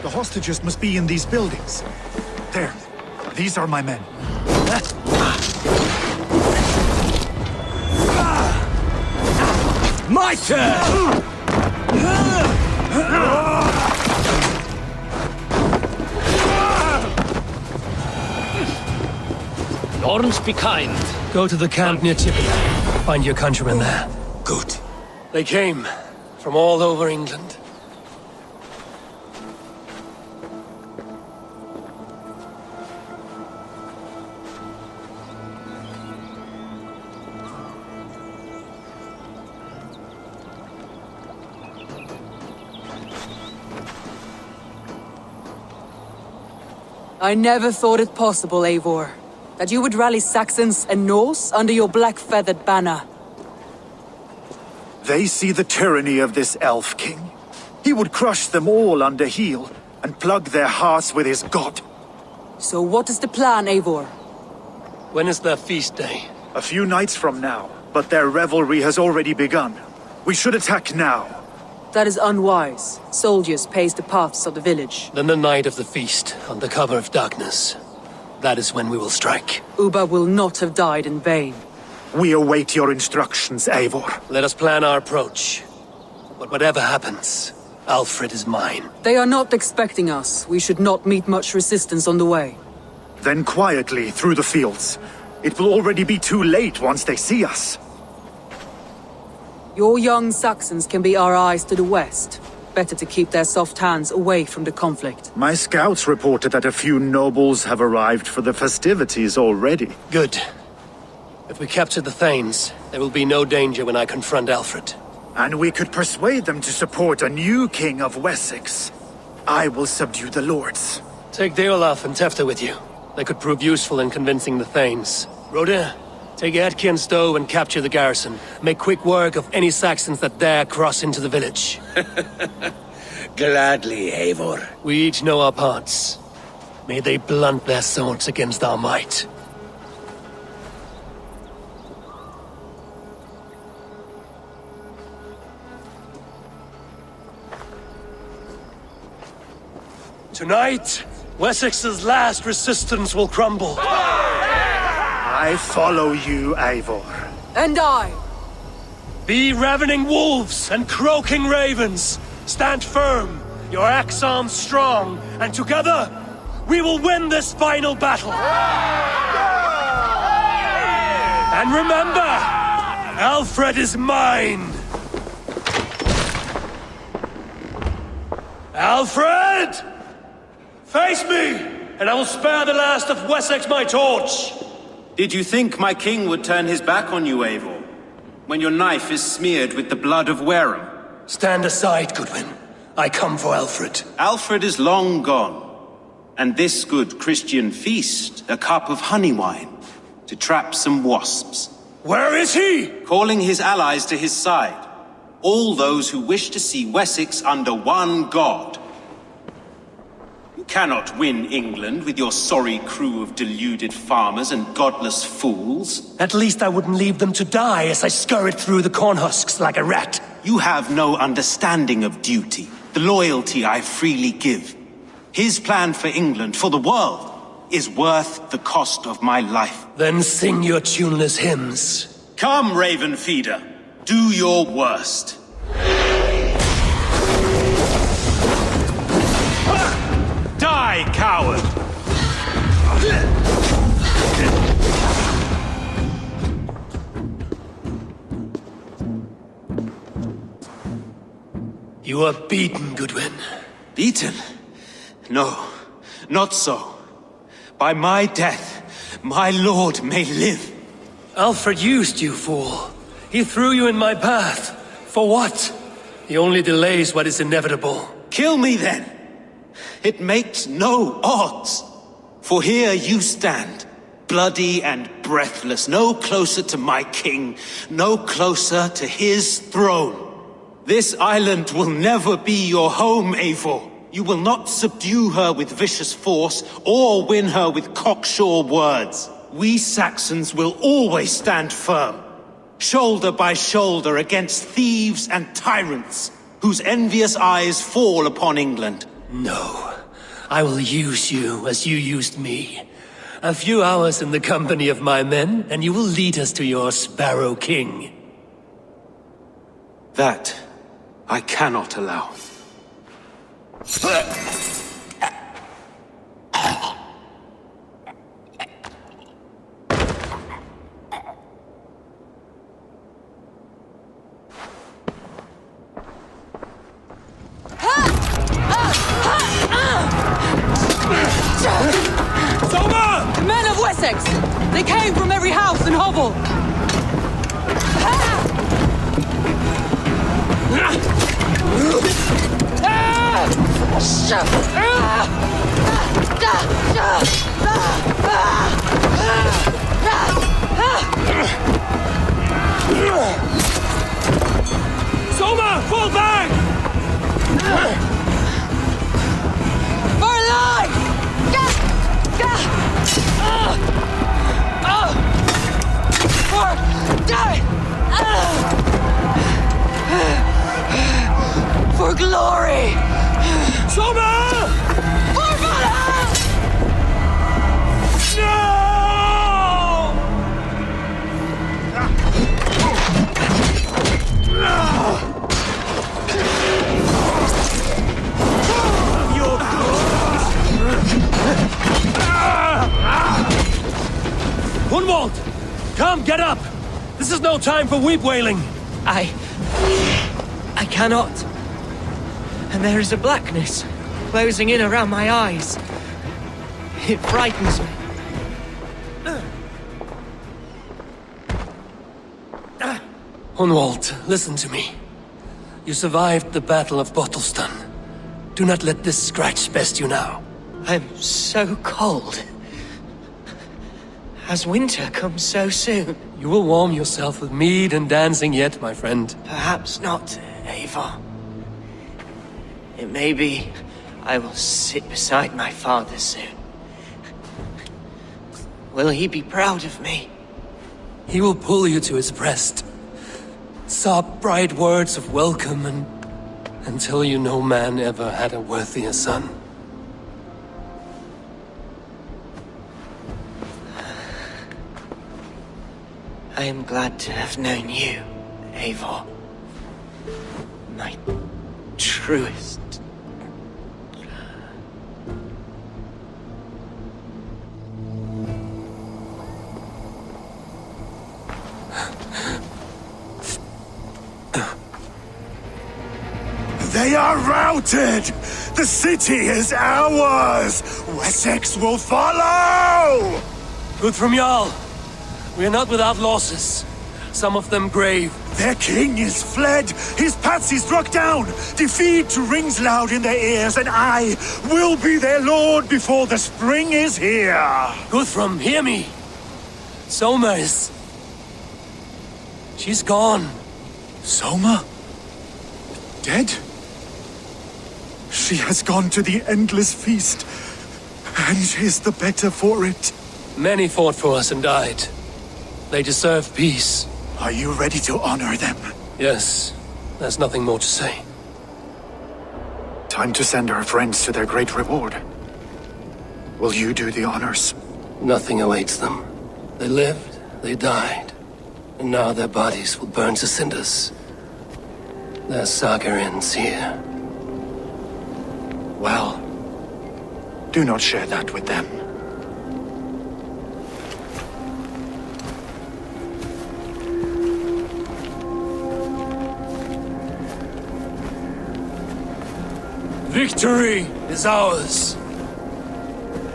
The hostages must be in these buildings. There. These are my men. My turn! Lawrence, be kind. Go to the camp near Tipping. Find your countrymen there. Good. They came from all over England. I never thought it possible, Eivor, that you would rally Saxons and Norse under your black-feathered banner. They see the tyranny of this elf king. He would crush them all under heel and plug their hearts with his god. So what is the plan, Eivor? When is their feast day? A few nights from now, but their revelry has already begun. We should attack now. That is unwise. Soldiers pace the paths of the village. Then the night of the feast, under cover of darkness. That is when we will strike. Uba will not have died in vain. We await your instructions, Eivor. Let us plan our approach. But whatever happens, Alfred is mine. They are not expecting us. We should not meet much resistance on the way. Then quietly through the fields. It will already be too late once they see us. Your young Saxons can be our eyes to the west. Better to keep their soft hands away from the conflict. My scouts reported that a few nobles have arrived for the festivities already. Good. If we capture the Thanes, there will be no danger when I confront Alfred. And we could persuade them to support a new king of Wessex. I will subdue the lords. Take Deolaf and Tefta with you. They could prove useful in convincing the Thanes. Rodin, take Edki and Stowe and capture the garrison. Make quick work of any Saxons that dare cross into the village. Gladly, Eivor. We each know our parts. May they blunt their swords against our might. Tonight, Wessex's last resistance will crumble. I follow you, Eivor. And I! Be ravening wolves and croaking ravens. Stand firm, your axe arms strong, and together, we will win this final battle. And remember, Alfred is mine. Alfred! Face me, and I will spare the last of Wessex my torch. Did you think my king would turn his back on you, Eivor? When your knife is smeared with the blood of Wareham? Stand aside, Goodwin. I come for Alfred. Alfred is long gone. And this good Christian feast, a cup of honey wine, to trap some wasps. Where is he? Calling his allies to his side. All those who wish to see Wessex under one god. You cannot win England with your sorry crew of deluded farmers and godless fools. At least I wouldn't leave them to die as I scurried through the corn husks like a rat. You have no understanding of duty, the loyalty I freely give. His plan for England, for the world, is worth the cost of my life. Then sing your tuneless hymns. Come, Raven Feeder, do your worst. Die, coward! You are beaten, Goodwin. Beaten? No, not so. By my death, my lord may live. Alfred used you, fool. He threw you in my path. For what? He only delays what is inevitable. Kill me then. It makes no odds. For here you stand, bloody and breathless, no closer to my king, no closer to his throne. This island will never be your home, Eivor. You will not subdue her with vicious force, or win her with cocksure words. We Saxons will always stand firm, shoulder by shoulder against thieves and tyrants, whose envious eyes fall upon England. No. I will use you as you used me. A few hours in the company of my men, and you will lead us to your Sparrow King. That I cannot allow. Men of Wessex! They came from every house and hovel! Soma, fall back! For life! For glory! Soma! For Valhalla! Hunwald! Come, get up! This is no time for weep wailing! I cannot. And there is a blackness closing in around my eyes. It frightens me. Hunwald, listen to me. You survived the Battle of Bottleston. Do not let this scratch best you now. I'm so cold. Has winter come so soon? You will warm yourself with mead and dancing yet, my friend. Perhaps not, Eivor. It may be I will sit beside my father soon. Will he be proud of me? He will pull you to his breast. Sob bright words of welcome and tell you no man ever had a worthier son. I am glad to have known you, Eivor. My truest. They are routed! The city is ours! Wessex will follow! Good from Jarl. We are not without losses. Some of them grave. Their king is fled! His patsy struck down! Defeat rings loud in their ears, and I will be their lord before the spring is here! Guthrum, hear me! Soma is... she's gone. Soma? Dead? She has gone to the endless feast, and is the better for it. Many fought for us and died. They deserve peace. Are you ready to honor them? Yes, there's nothing more to say. Time to send our friends to their great reward. Will you do the honors? Nothing awaits them. They lived, they died, and now their bodies will burn to cinders. Their saga ends here. Well, do not share that with them. Victory is ours.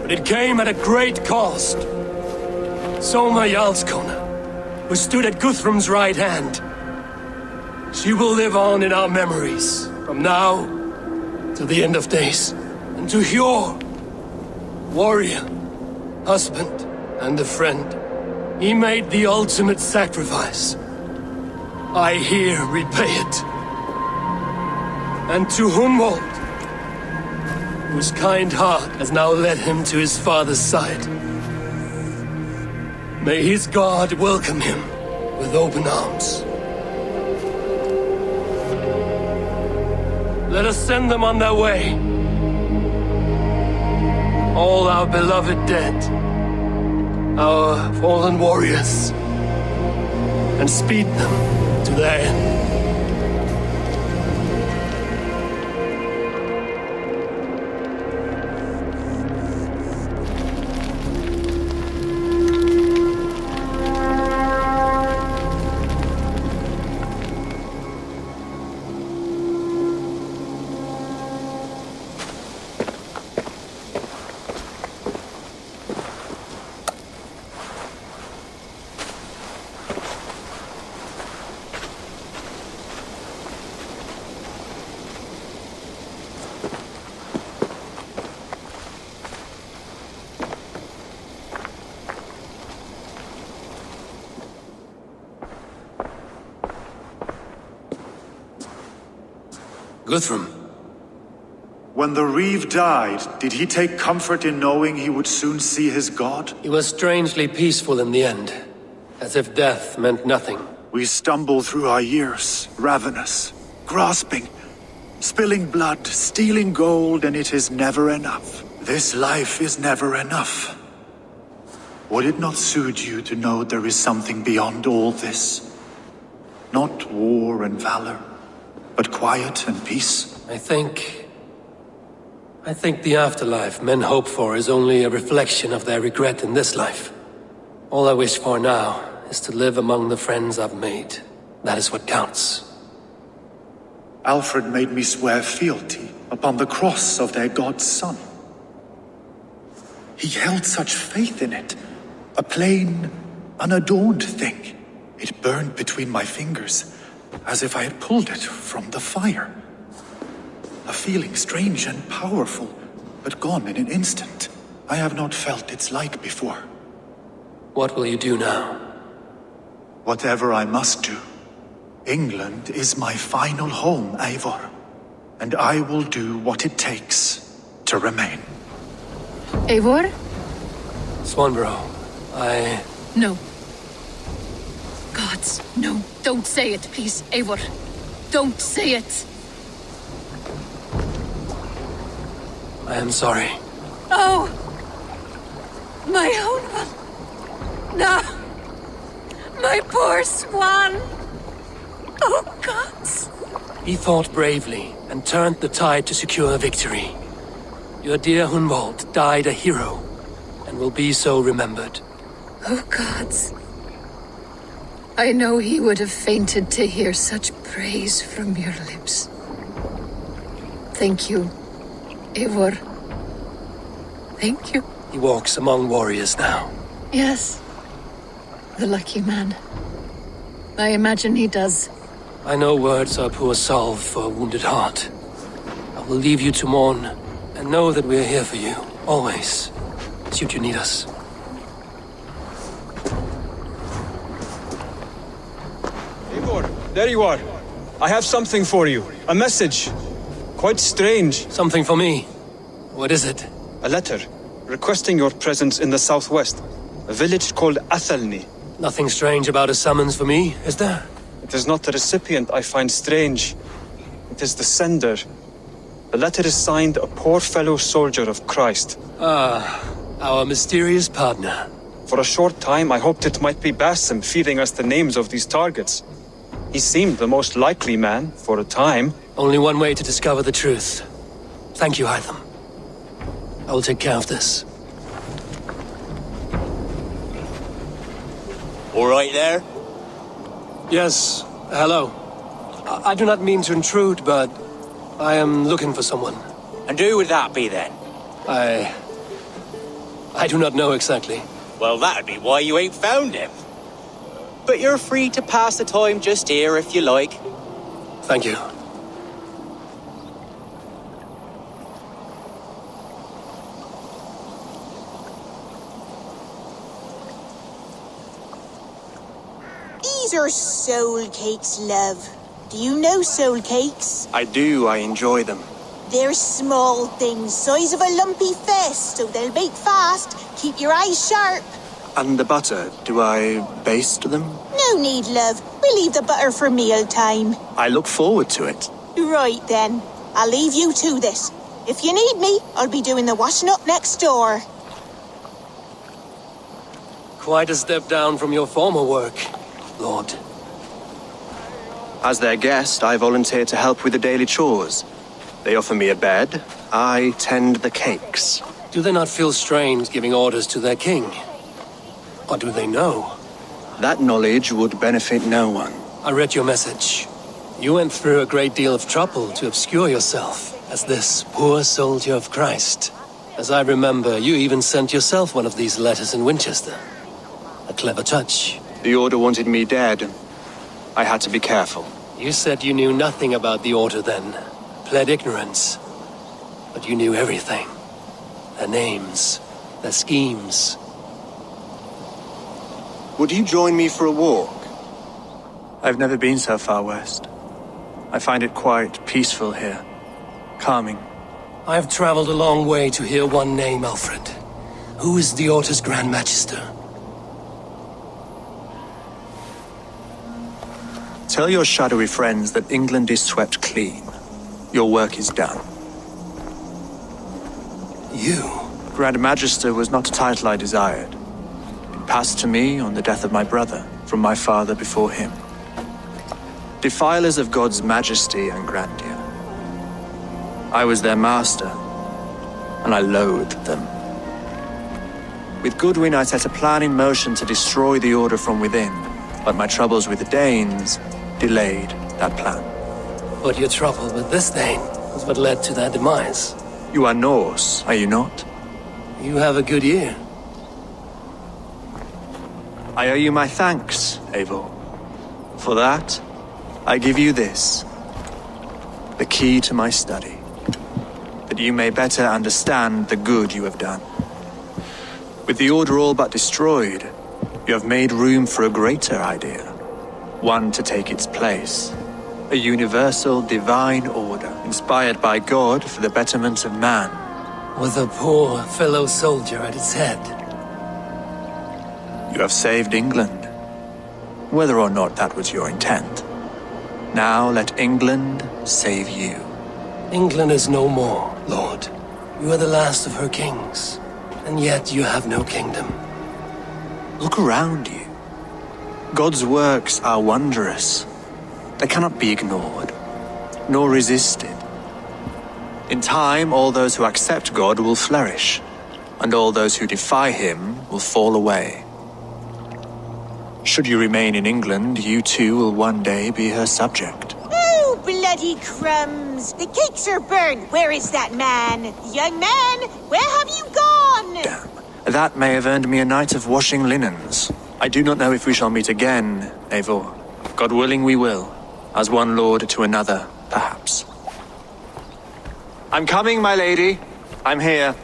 But it came at a great cost. Soma Jarlskona, who stood at Guthrum's right hand. She will live on in our memories, from now to the end of days. And to Hjor, warrior, husband, and a friend, he made the ultimate sacrifice. I here repay it. And to Hunwald, whose kind heart has now led him to his father's side. May his God welcome him with open arms. Let us send them on their way. all our beloved dead, our fallen warriors, and speed them to their end. Guthrum. When the Reeve died, did he take comfort in knowing he would soon see his god? He was strangely peaceful in the end, as if death meant nothing. We stumble through our years, ravenous, grasping, spilling blood, stealing gold, and it is never enough. This life is never enough. Would it not suit you to know there is something beyond all this? Not war and valor, but quiet and peace? I think the afterlife men hope for is only a reflection of their regret in this life. All I wish for now is to live among the friends I've made. That is what counts. Alfred made me swear fealty upon the cross of their god's son. He held such faith in it, a plain, unadorned thing. It burned between my fingers, as if I had pulled it from the fire. A feeling strange and powerful, but gone in an instant. I have not felt its like before. What will you do now? Whatever I must do. England is my final home, Eivor. And I will do what it takes to remain. Eivor? Swanborough, No. Gods, no. Don't say it, please, Eivor. Don't say it. I am sorry. Oh! My own one. No! My poor swan! Oh, gods! He fought bravely and turned the tide to secure victory. Your dear Hunwald died a hero, and will be so remembered. Oh, gods. I know he would have fainted to hear such praise from your lips. Thank you, Eivor. Thank you. He walks among warriors now. Yes. The lucky man. I imagine he does. I know words are poor salve for a wounded heart. I will leave you to mourn, and know that we are here for you, always, should you need us. Eivor, there you are. I have something for you. A message. Quite strange. Something for me. What is it? A letter requesting your presence in the southwest. A village called Athelney. Nothing strange about a summons for me, is there? It is not the recipient I find strange. It is the sender. The letter is signed a poor fellow soldier of Christ. Ah, our mysterious partner. For a short time, I hoped it might be Basim feeding us the names of these targets. He seemed the most likely man, for a time. Only one way to discover the truth. Thank you, Hytham. I will take care of this. All right there? Yes, hello. I do not mean to intrude, but I am looking for someone. And who would that be then? I do not know exactly. Well, that'd be why you ain't found him. But you're free to pass the time just here if you like. Thank you. These are soul cakes, love. Do you know soul cakes? I do, I enjoy them. They're small things, size of a lumpy fist, so they'll bake fast. Keep your eyes sharp. And the butter, do I baste them? No need, love. We'll leave the butter for meal time. I look forward to it. Right then. I'll leave you to this. If you need me, I'll be doing the washing up next door. Quite a step down from your former work, Lord. As their guest, I volunteered to help with the daily chores. They offer me a bed, I tend the cakes. Do they not feel strange giving orders to their king? Or do they know? That knowledge would benefit no one. I read your message. You went through a great deal of trouble to obscure yourself as this poor soldier of Christ. As I remember, you even sent yourself one of these letters in Winchester. A clever touch. The Order wanted me dead. I had to be careful. You said you knew nothing about the Order then. Pled ignorance. But you knew everything. Their names, their schemes. Would you join me for a walk? I've never been so far west. I find it quite peaceful here. Calming. I have traveled a long way to hear one name, Alfred. Who is the Order's Grand Magister? Tell your shadowy friends that England is swept clean. Your work is done. You? Grand Magister was not a title I desired. It passed to me on the death of my brother, from my father before him. Defilers of God's majesty and grandeur. I was their master, and I loathed them. With Goodwin, I set a plan in motion to destroy the Order from within, but my troubles with the Danes delayed that plan. But your trouble with this Dane was what led to their demise. You are Norse, are you not? You have a good ear. I owe you my thanks, Eivor. For that, I give you this, the key to my study, that you may better understand the good you have done. With the Order all but destroyed, you have made room for a greater idea, one to take its place, a universal divine order, inspired by God for the betterment of man. With a poor fellow soldier at its head. You have saved England, whether or not that was your intent. Now let England save you. England is no more, Lord. You are the last of her kings, and yet you have no kingdom. Look around you. God's works are wondrous. They cannot be ignored, nor resisted. In time, all those who accept God will flourish, and all those who defy him will fall away. Should you remain in England, you too will one day be her subject. Oh, bloody crumbs! The cakes are burned! Where is that man? Young man, where have you gone? Damn. That may have earned me a night of washing linens. I do not know if we shall meet again, Eivor. God willing we will. As one lord to another, perhaps. I'm coming, my lady. I'm here.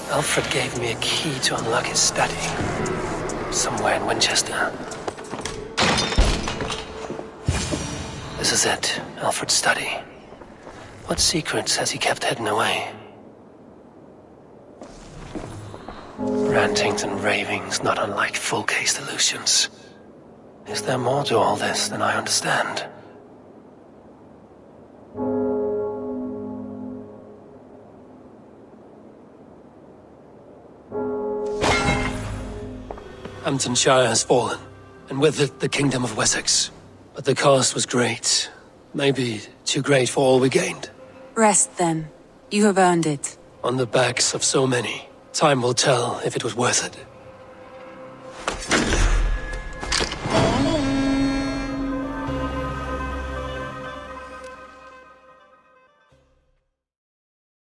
Alfred gave me a key to unlock his study. Somewhere in Winchester. This is it, Alfred's study. What secrets has he kept hidden away? Rantings and ravings not unlike full-case delusions. Is there more to all this than I understand? Hamptonshire has fallen, and with it the Kingdom of Wessex. But the cost was great. Maybe too great for all we gained. Rest then. You have earned it. On the backs of so many. Time will tell if it was worth it.